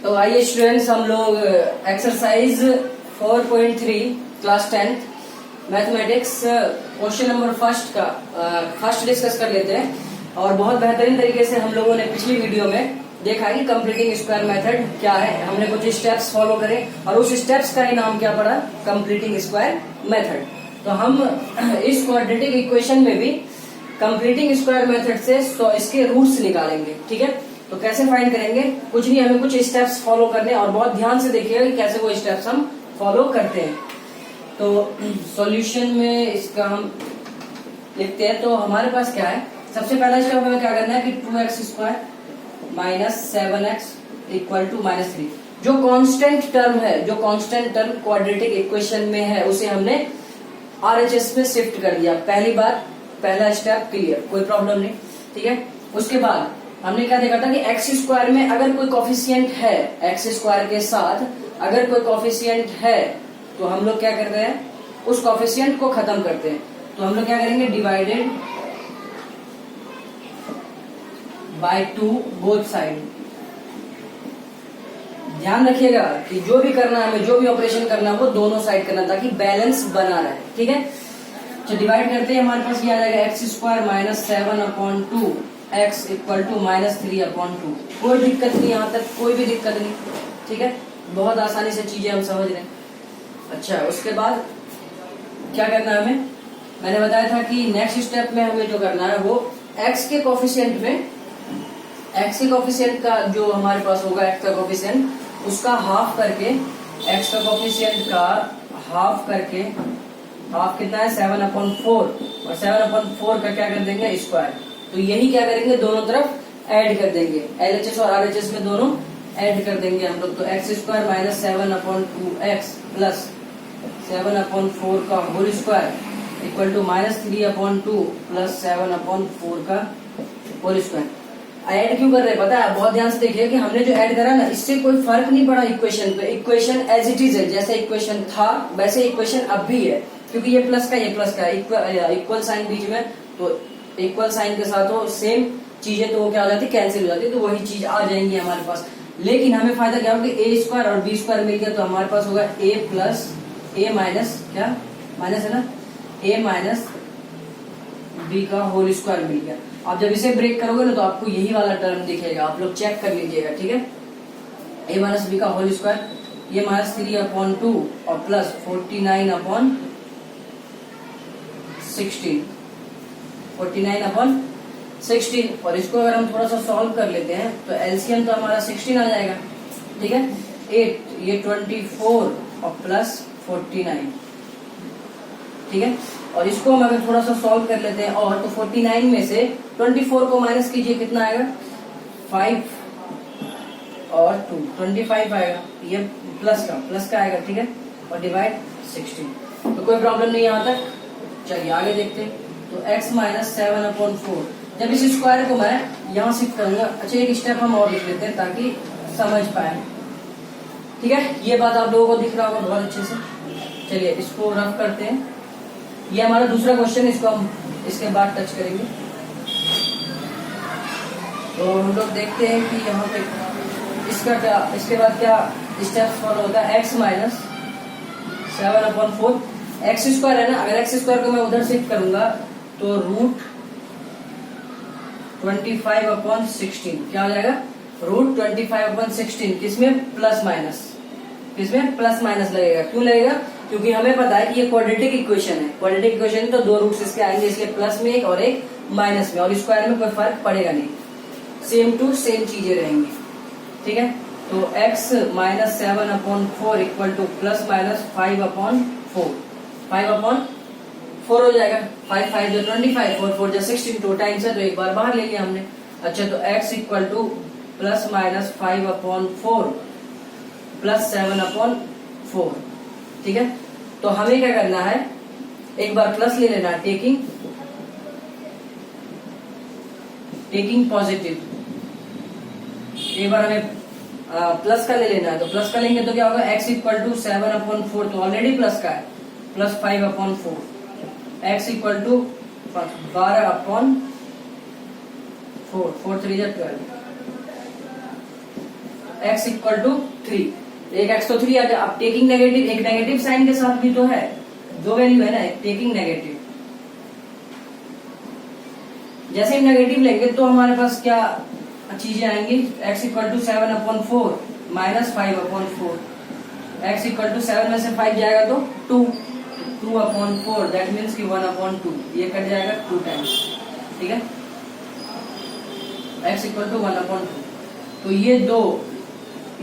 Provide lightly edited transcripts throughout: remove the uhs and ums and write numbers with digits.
तो आइए स्टूडेंट्स, हम लोग exercise 4.3 class 10th mathematics question number first discuss कर लेते हैं। और बहुत बेहतरीन तरीके से हम लोगों ने पिछली वीडियो में देखा कि कंप्लीटिंग स्क्वायर मेथड क्या है। हमने कुछ स्टेप्स फॉलो करे और उस स्टेप्स का ही नाम क्या पड़ा, कंप्लीटिंग स्क्वायर मेथड। तो हम इस क्वाड्रेटिक इक्वेशन में भी कंप्लीटिंग स्क्वायर मेथड से इसके रूट्स निकालेंगे। ठीक है, तो कैसे फाइंड करेंगे, कुछ नहीं, हमें कुछ स्टेप्स फॉलो करने और बहुत ध्यान से देखिएगा कि कैसे वो स्टेप्स हम फॉलो करते हैं। तो सॉल्यूशन में इसका हम लिखते हैं। तो हमारे पास क्या है, सबसे पहला स्टेप हमें क्या करना है कि 2x square minus 7x equal to -3। जो कांस्टेंट टर्म है, जो कांस्टेंट टर्म क्वाड्रेटिक इक्वेशन में है, उसे हमने RHS में शिफ्ट कर दिया। पहली बार, पहला स्टेप क्लियर, कोई प्रॉब्लम नहीं। ठीक है, उसके बाद हमने क्या देखा था कि एक्स स्क्वायर में अगर कोई कोफिशिएंट है, एक्स स्क्वायर के साथ अगर कोई कोफिशिएंट है तो हम लोग क्या करते हैं, उस कोफिशिएंट को खत्म करते हैं। तो हम लोग क्या करेंगे, डिवाइडेड बाय 2 बोथ साइड। ध्यान रखिएगा कि जो भी करना है, हमें जो भी ऑपरेशन करना है वो दोनों साइड करना, ताकि बैलेंस बना रहे। ठीक है, तो डिवाइड करते हैं, हमारे पास ये आ जाएगा x square minus 7/2 x equal to -3/2। कोई दिक्कत नहीं, यहाँ तक कोई भी दिक्कत नहीं। ठीक है, बहुत आसानी से चीजें हम समझ रहे हैं। अच्छा, उसके बाद क्या करना है हमें, मैंने बताया था कि नेक्स्ट स्टेप में हमें जो करना है वो एक्स के कोफिशिएंट में, एक्स के कोफिशिएंट का जो हमारे पास होगा, एक्स का कोफिशिएंट उसका हाफ करके, एक्स का कोफिशिएंट का हाफ करके, हाफ कितना है 7/4, और 7/4 का क्या कर देंगे स्क्वायर। तो यही क्या करेंगे, दोनों तरफ ऐड कर देंगे, LHS और RHS में दोनों ऐड कर देंगे हम लोग। तो x square minus 7/2x plus 7/4 का whole square equal to -3/2 plus 7/4 का होल स्क्वायर। ऐड क्यों कर रहे हैं पता है, बहुत ध्यान से देखिए कि हमने जो ऐड करा ना, इससे कोई फर्क नहीं पड़ा इक्वेशन पे। इक्वेशन एज इट इज है, जैसे इक्वेशन था वैसे इक्वेशन अब भी है, क्योंकि ये प्लस का ये प्लस का इक्वल साइन बीच में, तो इक्वल साइन के साथ हो सेम चीजें, तो वो क्या हो जाती है, कैंसिल हो जाती है, तो वही चीज आ जाएंगी हमारे पास। लेकिन हमें फायदा क्या होगा, ए स्क्वायर और बी स्क्वायर मिल गया, तो हमारे पास होगा a प्लस a माइनस, क्या माइनस है ना, a माइनस बी का होल स्क्वायर मिल गया। आप जब इसे ब्रेक करोगे ना तो आपको यही वाला टर्म दिखेगा, आप लोग चेक कर लीजिएगा। ठीक है, a माइनस बी का होल स्क्वायर, ये -3/2 और प्लस 49/16, 49/16। और इसको अगर हम थोड़ा सा सॉल्व कर लेते हैं तो एलसीएम तो हमारा 16 आ जाएगा। ठीक है, 8 ये 24 और प्लस 49। ठीक है, और इसको हम अगर थोड़ा सा सॉल्व कर लेते हैं और, तो 49 में से 24 को माइनस कीजिए, कितना आएगा 5 और 2 25 आएगा, ये प्लस का आएगा। ठीक है, और डिवाइड 16। तो कोई प्रॉब्लम नहीं यहाँ तक। चलिए आगे देखते हैं। तो x माइनस 7/4, जब इस स्क्वायर को मैं यहाँ शिफ्ट करूंगा। अच्छा, एक स्टेप हम और लिख लेते हैं ताकि समझ पाए। ठीक है, ये बात आप लोगों को दिख रहा होगा बहुत अच्छे से। चलिए इसको रफ करते हैं, ये हमारा दूसरा क्वेश्चन, इसको हम इसके बाद टच करेंगे। तो हम लोग देखते हैं कि यहाँ पे इसका क्या, इसके बाद क्या स्टेप्स फॉलो होता है। x माइनस 7/4 एक्स स्क्वायर है ना, अगर एक्स स्क्वायर को मैं उधर शिफ्ट करूंगा तो रूट 25/16 क्या हो जाएगा, रूट 25/16। किसमें, प्लस माइनस, किसमें प्लस माइनस लगेगा। क्यों लगेगा, क्योंकि हमें पता है कि ये क्वाड्रेटिक इक्वेशन है। क्वाड्रेटिक इक्वेशन तो दो रूट्स इसके आएंगे, इसके प्लस में एक और एक माइनस में, और स्क्वायर में कोई फर्क पड़ेगा नहीं, सेम टू सेम चीजें रहेंगी। ठीक है, तो x minus 7/4 equal two plus minus 5/4, 5/4 हो जाएगा। 5 5 जो 25, 4 4 जो 16, 2 टाइम्स है तो एक बार बाहर ले लिया हमने। अच्छा, तो x equal two plus minus 5/4 plus 7/4। ठीक है, तो हमें क्या करना है, एक बार प्लस ले लेना, टेकिंग पॉजिटिव। एक बार हमें प्लस का ले लेना है, तो प्लस का लेंगे तो क्या होगा, x इक्वल टू 7/4, तो ऑलरेडी प्लस का है, plus 5/4, x equal to 12/4, 4 3 12, x equal to 3, एक x तो 3 आ गया। अब टेकिंग नेगेटिव, एक नेगेटिव साइन के साथ भी तो है, दो वैल्यू है ना, टेकिंग नेगेटिव। जैसे ही नेगेटिव लेंगे तो हमारे पास क्या चीजें आएंगी, x equal to 7/4 minus 5/4, x equal to 7 में से 5 जाएगा तो 2/4, दैट मीन्स कि 1/2, ये कट जाएगा 2 टाइम्स, ठीक है, x इक्वल टू 1/2। तो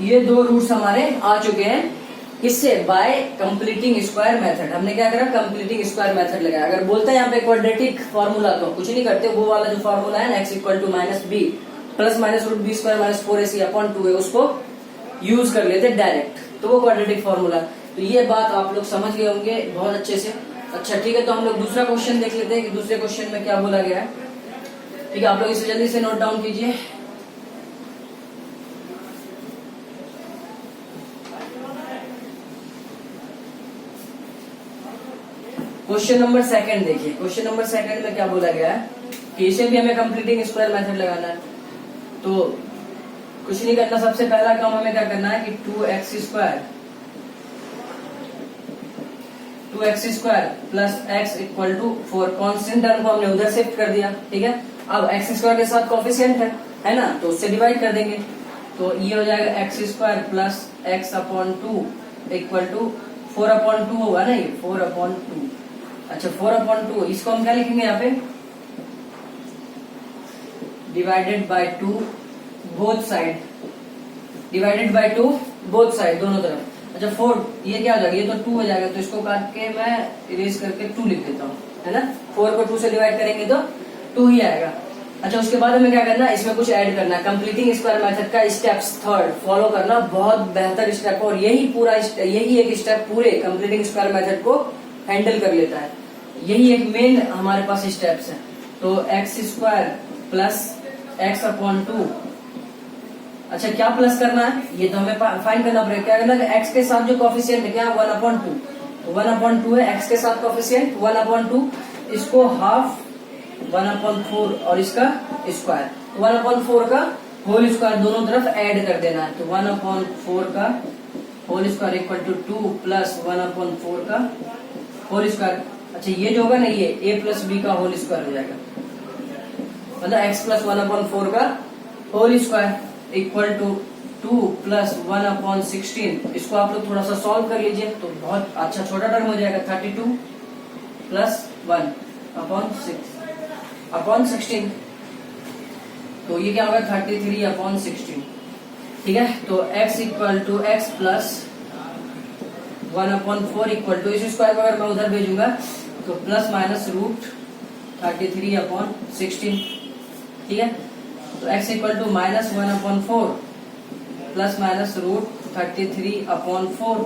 ये दो रूट्स हमारे आ चुके हैं, किससे, बाय कंप्लीटिंग स्क्वायर मेथड। हमने क्या करा, कंप्लीटिंग स्क्वायर मेथड लगाया। अगर बोलते हैं यहाँ पे क्वाड्रेटिक फॉर्मूला तो कुछ नहीं करते, वो वाला जो फॉर्मूला है ना, x equal to minus B plus minus root B square minus 4ac/2 है, उसको यूज कर लेते डायरेक्ट, तो वो क्वाड्रेटिक फॉर्मूला। तो ये बात आप लोग समझ गए होंगे बहुत अच्छे से। अच्छा ठीक है, तो हम लोग दूसरा क्वेश्चन देख लेते हैं कि दूसरे क्वेश्चन में क्या बोला गया है। ठीक है, आप लोग इसे जल्दी से नोट डाउन कीजिए। क्वेश्चन नंबर सेकंड देखिए, क्वेश्चन नंबर सेकंड में क्या बोला गया है कि इसे भी हमें कंप्लीटिंग स्क्वायर मेथड लगाना है। तो कुछ नहीं करना, सबसे पहला काम हमें क्या करना है कि 2x square plus x equal to 4, constant term को हमने उधर शिफ्ट कर दिया, ठीक है। अब x स्क्वायर के साथ कोफिशिएंट है ना, तो उससे डिवाइड कर देंगे, तो ये हो जाएगा x square plus x/2 equal to 4/2 होगा ना, ये 4/2। अच्छा 4/2, इसको हम क्या लिखेंगे यहाँ पे, divided by 2 both side, divided by 2 both side, दोनों तरफ। अच्छा 4, ये क्या हो जाएगा, ये तो 2 हो जाएगा, तो इसको काट के मैं इरेज करके 2 लिख देता हूँ, है ना। 4 को 2 से डिवाइड करेंगे तो 2 ही आएगा। अच्छा उसके बाद हमें क्या करना है, इसमें कुछ ऐड करना है। कंप्लीटिंग स्क्वायर मेथड का स्टेप्स थर्ड फॉलो करना, बहुत बेहतर स्टेप, और यही एक स्टेप पूरे कंप्लीटिंग स्क्वायर मेथड को हैंडल कर लेता है। यही एक मेन हमारे पास स्टेप्स है। तो x स्क्वायर प्लस x/2, अच्छा क्या प्लस करना है, ये तो हमें फाइंड करना पड़ेगा। क्या करना है, x के साथ जो कोफिशिएंट है क्या, 1/2, तो 1/2 है, x के साथ कोफिशिएंट 1/2, इसको हाफ 1/4 और इसका स्क्वायर, 1/4 का होल स्क्वायर दोनों तरफ ऐड कर देना है। तो 1/4 का whole square equal to 2 plus 1/4 का होल स्क्वायर। अच्छा ये जो होगा ना, ये a प्लस बी का होल स्क्वायर हो जाएगा, मतलब x प्लस 1/4 का whole square equal to 2 plus 1/16। इसको आप लोग थोड़ा सा सॉल्व कर लीजिए तो बहुत अच्छा छोटा टर्म हो जाएगा, 32 प्लस 1/16। तो ये क्या होगा, 33/16, ठीक है। तो x equal to x plus 1/4 equal to, इस स्क्वायर को अगर मैं उधर भेजूंगा तो प्लस माइनस रूट 33/16, ठीक है। तो x equal to minus 1/4 plus minus root 33/4,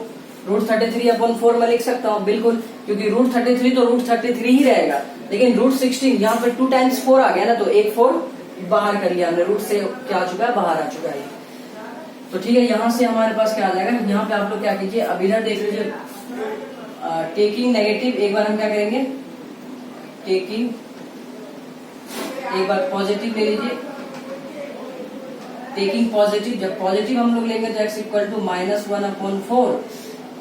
root 33/4 मैं लिख सकता हूँ बिल्कुल, क्योंकि रूट 33 तो रूट 33 ही रहेगा, लेकिन रूट 16 यहाँ पे 2 टाइम्स 4 आ गया ना, तो एक 4 बाहर कर लिया हमने, रूट से क्या आ चुका है, बाहर आ चुका है। तो ठीक है, यहाँ से हमारे पास क्या आ जाएगा, यहाँ पे आप लोग क्या कीजिए, अब इधर देख लीजिए, टेकिंग नेगेटिव, एक बार हम क्या करेंगे, टेकिंग, एक बार पॉजिटिव ले लीजिए, टेकिंग पॉजिटिव, जब पॉजिटिव हम लोग लेंगे तो x इक्वल टू माइनस 1/4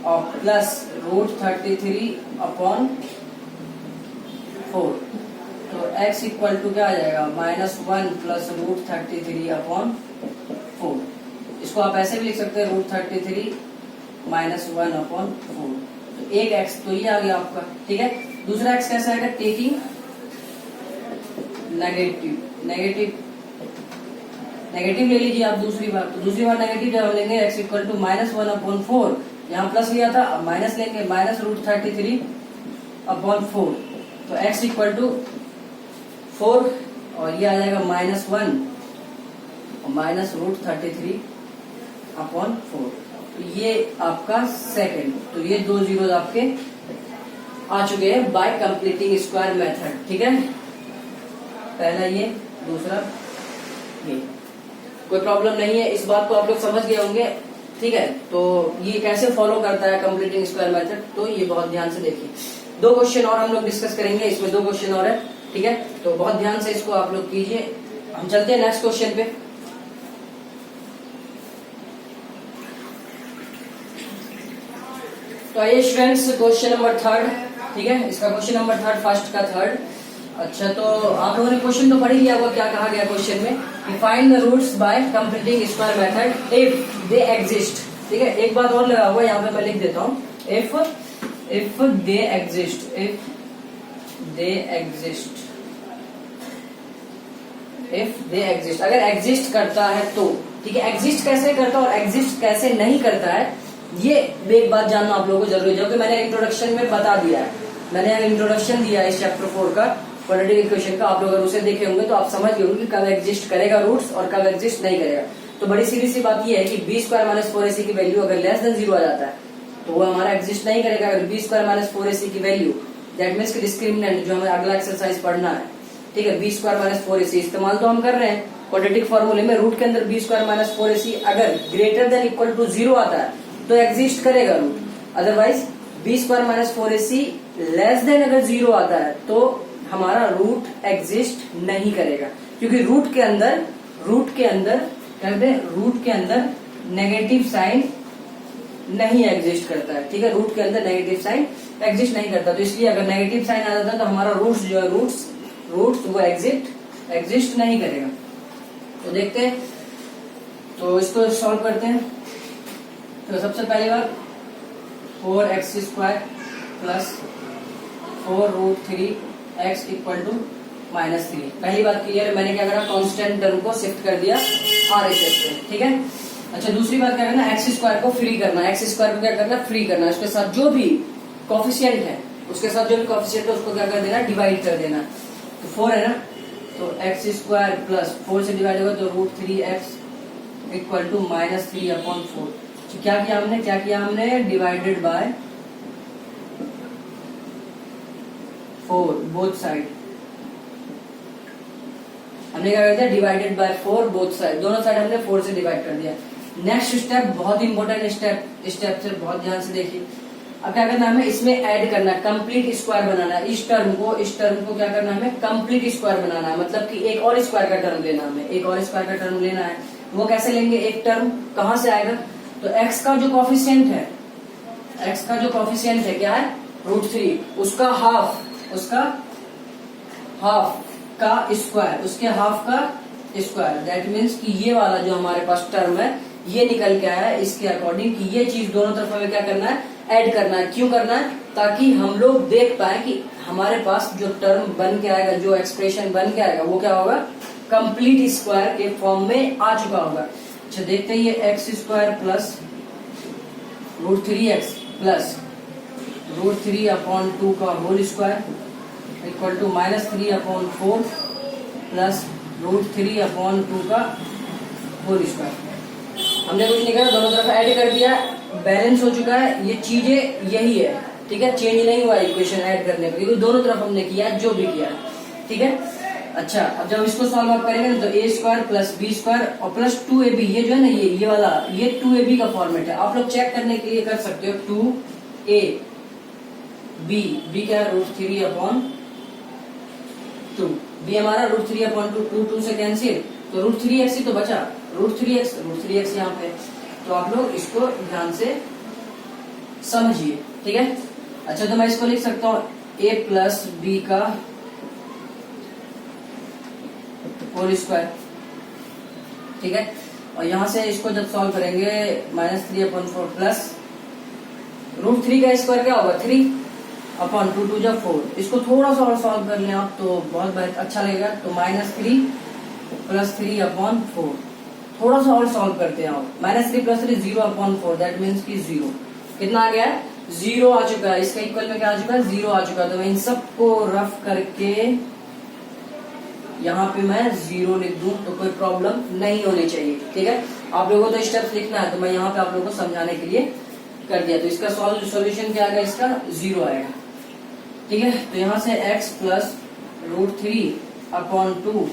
और प्लस रूट 33/4, तो x इक्वल टू क्या आ जाएगा, -1 प्लस रूट 33/4। इसको आप ऐसे भी लिख सकते हैं, रूट 33 माइनस 1/4। तो एक x तो ये आ गया आपका, ठीक है। दूसरा x कैसा आएगा, टेकिंग नेगेटिव ले लीजिए आप दूसरी बार। तो दूसरी बार नेगेटिव जब हम लेंगे x इक्वल टू -1/4, यहाँ प्लस लिया था, अब माइनस लेंगे, माइनस रूट 33/4। तो x इक्वल टू 4 और ये आ जाएगा -1 और माइनस रूट 33/4। तो ये आपका सेकंड, तो ये 2 जीरो आपके आ चुके हैं बाय कंप्लीटिंग स्क्वायर मेथड, ठीक है। पहला ये, दूसरा ये, कोई प्रॉब्लम नहीं है, इस बात को आप लोग समझ गए होंगे, ठीक है। तो ये कैसे फॉलो करता है कंप्लीटिंग स्क्वायर मेथड, तो ये बहुत ध्यान से देखिए। 2 क्वेश्चन और हम लोग डिस्कस करेंगे, इसमें 2 क्वेश्चन और है, ठीक है। तो बहुत ध्यान से इसको आप लोग कीजिए। हम चलते हैं नेक्स्ट क्वेश्चन पे। तो आइए स्टूडेंट्स क्वेश्चन नंबर 3, ठीक है, इसका क्वेश्चन नंबर 3 फर्स्ट का 3। अच्छा, तो आप लोगों ने क्वेश्चन तो पढ़ ही लिया होगा। क्या कहा गया क्वेश्चन में कि find the roots by completing square method if they exist. ठीक है, एक बात और लगा हुआ यहाँ पे मैं लिख देता हूँ, if they exist, if they exist, अगर एग्जिस्ट करता है तो। ठीक है, एग्जिस्ट कैसे करता है और एग्जिस्ट कैसे नहीं करता है, ये एक बात जानना आप लोगों को जरूरी है, जो कि मैंने इंट्रोडक्शन में बता दिया है। मैंने इंट्रोडक्शन दिया है इस चैप्टर 4 का क्वाड्रेटिक इक्वेशन का। आप लोग अगर उसे देखे होंगे तो आप समझ गए होंगे कि कब एग्जिस्ट करेगा रूट्स और कब एग्जिस्ट नहीं करेगा। तो बड़ी सीधी सी बात यह है कि बी स्क्वायर माइनस 4ac की वैल्यू अगर लेस देन 0 आ जाता है तो वो हमारा एग्जिस्ट नहीं करेगा। अगर बी स्क्वायर माइनस 4ac की वैल्यू, दैट मीन्स की डिस्क्रिमिनेंट जो हमें अगला एक्सरसाइज पढ़ना है, ठीक है, बी स्क्वायर माइनस 4ac इस्तेमाल तो हम कर रहे हैं क्वाड्रेटिक फॉर्मूले में। रूट के अंदर बी स्क्वायर माइनस 4ac अगर ग्रेटर देन इक्वल टू 0 आता है तो एग्जिस्ट करेगा root, otherwise B square minus 4ac less than अगर 0 आता है तो हमारा रूट एग्जिस्ट नहीं करेगा, क्योंकि रूट के अंदर कहते हैं रूट के अंदर नेगेटिव साइन नहीं एग्जिस्ट करता है। ठीक है, रूट के अंदर नेगेटिव साइन एग्जिस्ट नहीं करता, तो इसलिए अगर नेगेटिव साइन आ जाता है तो हमारा रूट्स जो है रूट्स वो एग्जिस्ट नहीं करेगा। तो देखते हैं, तो इसको सॉल्व करते हैं। तो सबसे पहली बार 4x² plus 4√3x equal to -3। पहली बात क्लियर है, मैंने क्या करा, कांस्टेंट टर्म को शिफ्ट कर दिया RHS पे। ठीक है, अच्छा दूसरी बात क्या करना, x² को फ्री करना, x² को क्या करना, फ्री करना। उसके साथ जो भी कोफिशिएंट है उसके उसको क्या कर देना, डिवाइड कर देना। तो 4 है ना, तो x² प्लस 4 से डिवाइड होगा तो √3x इक्वल टू -3/4। क्या किया हमने डिवाइडेड बाय 4 बोथ साइड। हमने क्या कर दिया, डिवाइडेड बाय 4 बोथ साइड, दोनों साइड हमने 4 से डिवाइड कर दिया। नेक्स्ट स्टेप बहुत इंपॉर्टेंट स्टेप से बहुत ध्यान से देखिए। अब क्या करना है, हमें इसमें ऐड करना है, कंप्लीट स्क्वायर बनाना है। इस टर्म को क्या करना है, हमें कंप्लीट स्क्वायर बनाना है, मतलब कि एक और स्क्वायर का टर्म लेना है, हमें एक और स्क्वायर का टर्म लेना है। वो कैसे लेंगे, एक टर्म कहां से आएगा, तो x का जो कोफिशिएंट है क्या है, √3, उसका हाफ का स्क्वायर, उसके हाफ का स्क्वायर। दैट मीन्स कि ये वाला जो हमारे पास टर्म है ये निकल के आया है इसके अकॉर्डिंग कि ये चीज दोनों तरफ हमें क्या करना है, ऐड करना है। क्यों करना है, ताकि हम लोग देख पाए कि हमारे पास जो टर्म बन के आएगा, जो एक्सप्रेशन बन के आएगा वो क्या होगा, कंप्लीट स्क्वायर के फॉर्म में आ चुका होगा। अच्छा देखते हैं, ये x² प्लस √3x प्लस √3/2 का whole square equal to -3/4 plus √3/2 का होल स्क्वायर। हमने कुछ नहीं करा, दोनों तरफ ऐड कर दिया, बैलेंस हो चुका है। ये चीजें यही है, ठीक है, चेंज नहीं हुआ इक्वेशन ऐड करने पर, क्योंकि दोनों तरफ हमने किया जो भी किया, ठीक है। अच्छा, अब जब इसको सॉल्व अप करेंगे तो a² प्लस b² और प्लस 2ab, ये जो है ना, ये वाला, ये 2ab का फॉर्मेट है। आप लोग चेक करने के लिए कर सकते हो, 2ab क्या है, √3/2, b हमारा √3/2, 2 से कैंसिल, तो √3x ही तो बचा, √3x यहाँ पे। तो आप लोग इसको ध्यान से समझिए, ठीक है। अच्छा, तो मैं इसको लिख सकता हूँ a प्लस b का होल स्क्वायर, ठीक है। और यहां से इसको जब सॉल्व करेंगे -3/4 प्लस √3 का स्क्वायर क्या होगा, 3/2, 2 जब 4। इसको थोड़ा सा और सॉल्व कर लें आप तो बहुत अच्छा लगेगा। तो -3 प्लस 3/4, थोड़ा सा और सॉल्व करते हैं आप। -3 प्लस 3 0/4, दैट मीन्स की 0 कितना आ गया है, 0 आ चुका है। इसका इक्वल में क्या आ चुका है, 0 आ चुका है। तो मैं इन सबको रफ करके यहाँ पे मैं 0 लिख दूं तो कोई प्रॉब्लम नहीं होनी चाहिए, ठीक है। आप लोगों को तो स्टेप्स लिखना है, तो मैं यहाँ पे आप लोगों को समझाने के लिए कर दिया। तो इसका सॉल्यूशन क्या आएगा, इसका 0 आएगा, ठीक है। तो यहाँ से x प्लस √3/2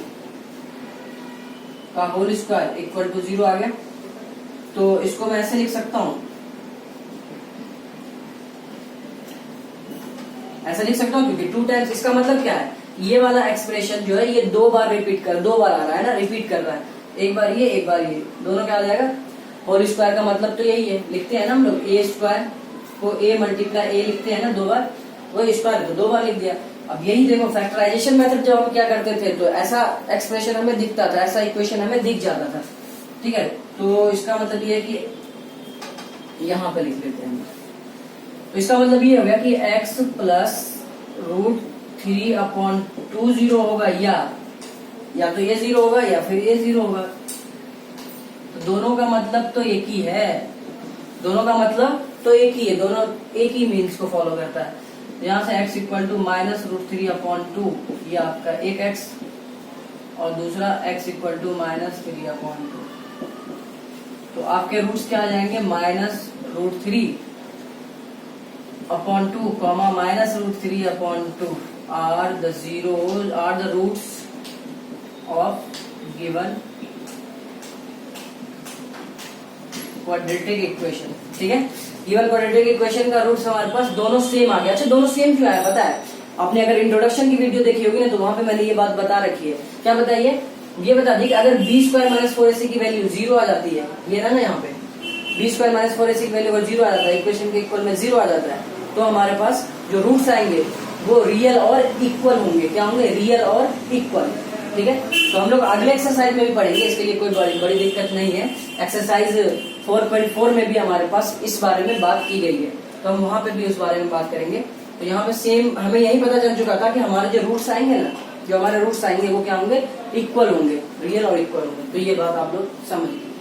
का होल स्क्वायर इक्वल टू 0 आ गया। तो इसको मैं ऐसे लिख सकता हूँ, क्योंकि 2 टाइम्स, इसका मतलब क्या है, ये वाला एक्सप्रेशन जो है ये 2 बार आ रहा है ना, रिपीट कर रहा है। एक बार ये, एक बार ये, दोनों क्या आ जाएगा, होल स्क्वायर का मतलब तो यही है, लिखते हैं ना हम लोग a² को a मल्टीप्लाई a लिखते हैं ना 2 बार, वही स्क्वायर को 2 बार लिख दिया। अब यही देखो फैक्टराइजेशन मेथड जब हम क्या करते थे तो ऐसा एक्सप्रेशन हमें दिखता था, ऐसा इक्वेशन हमें दिख जाता था, ठीक है। तो इसका मतलब ये है कि यहाँ पे लिख लेते हैं। तो इसका मतलब ये हो गया कि x प्लस √3/2 0 होगा, या तो ये 0 होगा या फिर ये 0 होगा। तो दोनों का मतलब तो एक ही है, दोनों का मतलब तो एक ही है, दोनों एक ही मीन्स को फॉलो करता है। तो यहाँ से x इक्वल टू -√3/2 ये आपका एक x, और दूसरा x इक्वल टू -3/2। तो आपके रूट्स क्या आ जाएंगे, -√3/2, -√3/2 are the roots of given quadratic equation, ठीक है। गिवन क्वाड्रेटिक इक्वेशन का रूट्स हमारे पास दोनों सेम आ गया। अच्छा दोनों सेम क्यों आया पता है, आपने अगर इंट्रोडक्शन की वीडियो देखी होगी ना तो वहां पे मैंने ये बात बता रखी है। क्या बताइए, ये बता दी कि अगर b² - 4ac की वैल्यू 0 आ जाती है, ये ना यहाँ पे b² - 4ac की वैल्यू 0 आ जाता है, इक्वेशन के इक्वल में 0 आ जाता है, तो हमारे पास जो रूट्स आएंगे वो रियल और इक्वल होंगे। क्या होंगे, रियल और इक्वल, ठीक है। तो हम लोग अगले एक्सरसाइज में भी पढ़ेंगे, इसके लिए कोई बड़ी दिक्कत नहीं है। एक्सरसाइज 4.4 में भी हमारे पास इस बारे में बात की गई है, तो हम वहां पे भी उस बारे में बात करेंगे। तो यहाँ पे सेम हमें यही पता चल चुका था कि हमारे जो रूट्स आएंगे ना, जो हमारे रूट्स आएंगे वो क्या होंगे, इक्वल होंगे, रियल और इक्वल होंगे। तो ये बात आप लोग समझ लीजिए,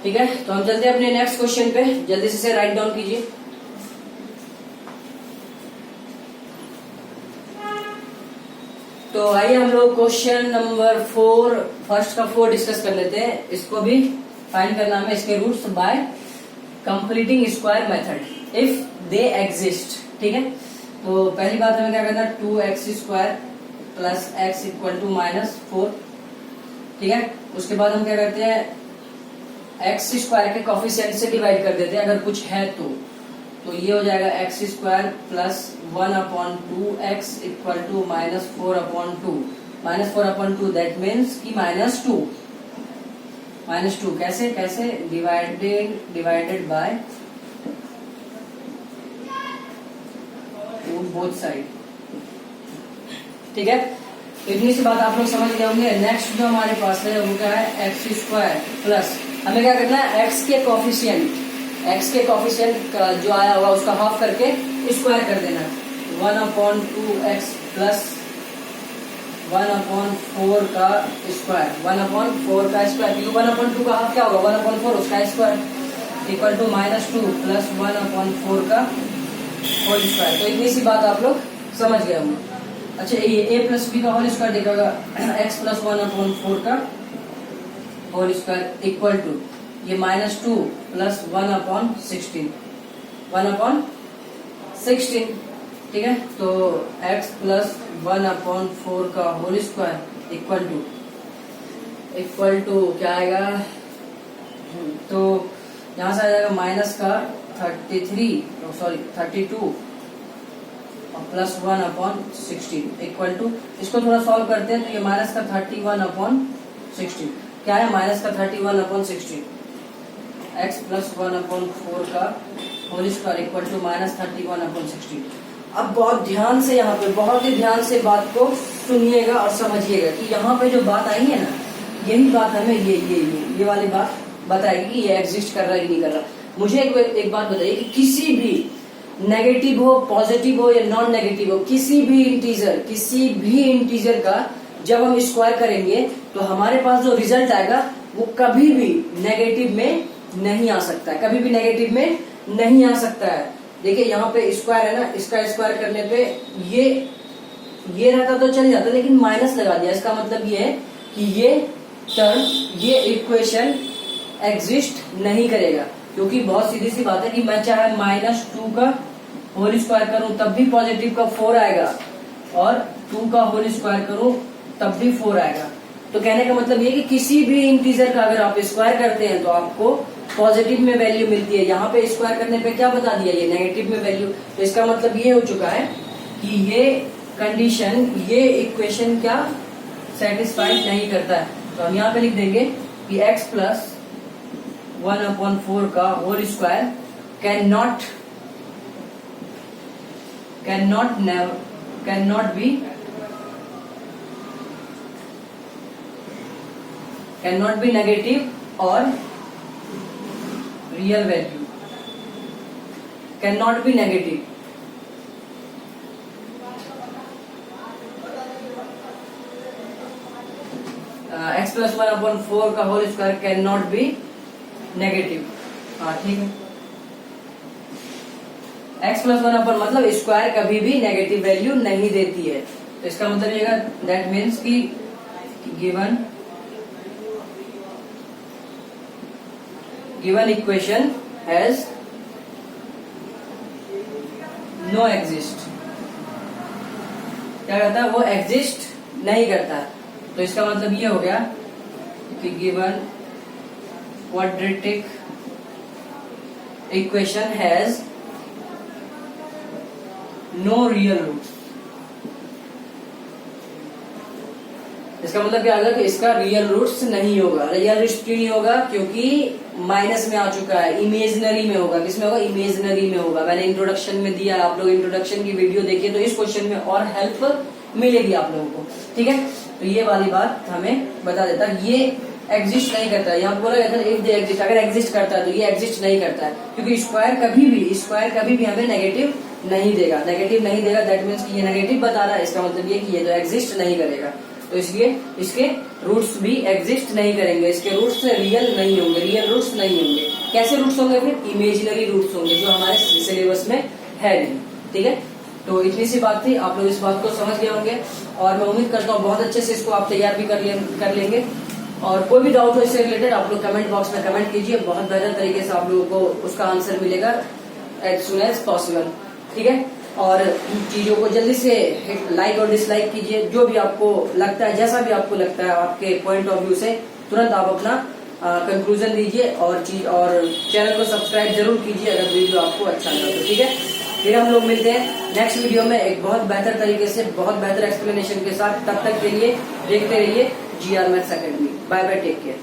ठीक है। तो हम चलते हैं अपने नेक्स्ट क्वेश्चन पे, जल्दी से राइट डाउन कीजिए। तो आइए हम लोग क्वेश्चन नंबर 4 फर्स्ट का 4 डिस्कस कर लेते हैं। इसको भी फाइंड करना है इसके roots by completing square method if they exist, ठीक है। तो पहली बात हमें क्या करना है, 2x² plus x equal to -4, ठीक है। उसके बाद हम क्या करते हैं, x² के कोफिशिएंट से डिवाइड कर देते हैं अगर कुछ है तो ये हो जाएगा x² plus 1/2x equal to -4/2। -4/2 that means कि -2 कैसे डिवाइडेड बाय बोथ साइड, ठीक है। तो इतनी सी बात आप लोग समझ गए होंगे। नेक्स्ट जो हमारे पास है वो क्या है, x² प्लस हमें क्या करना है, x के कोफिशिएंट जो आया होगा उसका हाफ करके स्क्वायर कर देना। 1/2x प्लस 1/4 का स्क्वायर, 1/4 का स्क्वायर, क्योंकि 1/2 का हाफ क्या होगा, 1/4 उसका स्क्वायर इक्वल टू -2 प्लस 1/4 का होल स्क्वायर। तो इतनी सी बात आप लोग समझ गए होंगे। अच्छा ये a प्लस b का होल स्क्वायर देखेगा, x प्लस 1/4 का होल स्क्वायर इक्वल टू ये -2 प्लस 1/16, ठीक है। तो x प्लस 1/4 का होल स्क्वायर इक्वल टू क्या आएगा, तो यहाँ से आ जाएगा माइनस का 32 प्लस 1/16 इक्वल टू, इसको थोड़ा सॉल्व करते हैं तो ये माइनस का 31/16 क्या है, माइनस का 31/16 x प्लस 1/4 का होल स्क्वायर इक्वल टू -31/16। अब बहुत ध्यान से यहाँ पे बहुत ही ध्यान से बात को सुनिएगा और समझिएगा कि यहाँ पे जो बात आई है ना, यही बात हमें ये वाली बात बताएगी कि ये एग्जिस्ट कर रहा है कि नहीं कर रहा। मुझे एक बात बताइए कि किसी भी नेगेटिव हो, पॉजिटिव हो या नॉन नेगेटिव हो, किसी भी इंटीजर का जब हम स्क्वायर करेंगे तो हमारे पास जो रिजल्ट आएगा वो कभी भी नेगेटिव में नहीं आ सकता है, कभी भी नेगेटिव में नहीं आ सकता है। देखिए यहाँ पे स्क्वायर है ना, इसका स्क्वायर करने पे ये रहता तो चल जाता, लेकिन माइनस लगा दिया, इसका मतलब ये है कि ये टर्म, ये इक्वेशन एग्जिस्ट नहीं करेगा। क्योंकि बहुत सीधी सी बात है कि मैं चाहे -2 का होल स्क्वायर करूं तब भी पॉजिटिव का 4 आएगा, और 2 का होल स्क्वायर करूं तब भी 4 आएगा। तो कहने का मतलब ये कि किसी भी इंटीजर का अगर आप स्क्वायर करते हैं तो आपको पॉजिटिव में वैल्यू मिलती है। यहाँ पे स्क्वायर करने पे क्या बता दिया, ये नेगेटिव में वैल्यू। तो इसका मतलब ये हो चुका है कि ये कंडीशन, ये इक्वेशन क्या सेटिस्फाइड नहीं करता है। तो हम यहाँ पे लिख देंगे कि x प्लस 1/4 का whole square can can not be negative और real value, can not be negative. X plus 1/4 का whole square can not be negative. हाँ ठीक है, एक्स प्लस 1 मतलब स्क्वायर कभी भी नेगेटिव वैल्यू नहीं देती है। तो इसका मतलब ये दैट मीन्स कि given equation has no exist. क्या करता है वो, एग्जिस्ट नहीं करता। तो इसका मतलब ये हो गया कि given quadratic equation has no real roots. इसका मतलब क्या होगा कि इसका रियल रूट्स नहीं होगा। रियल रूट्स क्यों नहीं होगा, क्योंकि माइनस में आ चुका है, इमेजिनरी में होगा। किसमें होगा, इमेजिनरी में होगा। मैंने इंट्रोडक्शन में दिया, आप लोग इंट्रोडक्शन की वीडियो देखिए तो इस क्वेश्चन में और हेल्प मिलेगी आप लोगों को। ठीक है, तो ये वाली बात हमें बता देता है, ये एग्जिस्ट नहीं करता है। यहाँ बोला जाता है इफ दे एग्जिस्ट, अगर एग्जिस्ट करता है तो ये एग्जिस्ट नहीं करता है, क्योंकि स्क्वायर कभी भी हमें नेगेटिव नहीं देगा। नेगेटिव नहीं देगा दैट मीन्स कि ये नेगेटिव बता रहा है, इसका मतलब ये कि ये तो एग्जिस्ट नहीं करेगा। तो इसलिए इसके रूट्स भी एग्जिस्ट नहीं करेंगे, इसके रूट्स रियल नहीं होंगे, रियल रूट्स नहीं होंगे। कैसे रूट्स होंगे फिर, इमेजिनरी रूट्स होंगे, जो हमारे सिलेबस में है नहीं। ठीक है, तो इतनी सी बात थी, आप लोग इस बात को समझ गए होंगे और मैं उम्मीद करता हूँ बहुत अच्छे से इसको आप तैयार भी कर लेंगे। और कोई भी डाउट हो इससे रिलेटेड आप लोग कमेंट बॉक्स में कमेंट कीजिए, बहुत बेहतर तरीके से आप लोगों को उसका आंसर मिलेगा एज सुन एज पॉसिबल। ठीक है, और चीजों को जल्दी से लाइक और डिसलाइक कीजिए, जो भी आपको लगता है, जैसा भी आपको लगता है आपके पॉइंट ऑफ व्यू से, तुरंत आप अपना कंक्लूजन दीजिए और चैनल को सब्सक्राइब जरूर कीजिए अगर वीडियो आपको अच्छा लगा तो। ठीक है, फिर हम लोग मिलते हैं नेक्स्ट वीडियो में एक बहुत बेहतर तरीके से, बहुत बेहतर एक्सप्लेनेशन के साथ। तब तक के लिए देखते रहिए GR Maths Academy। Bye bye, take care.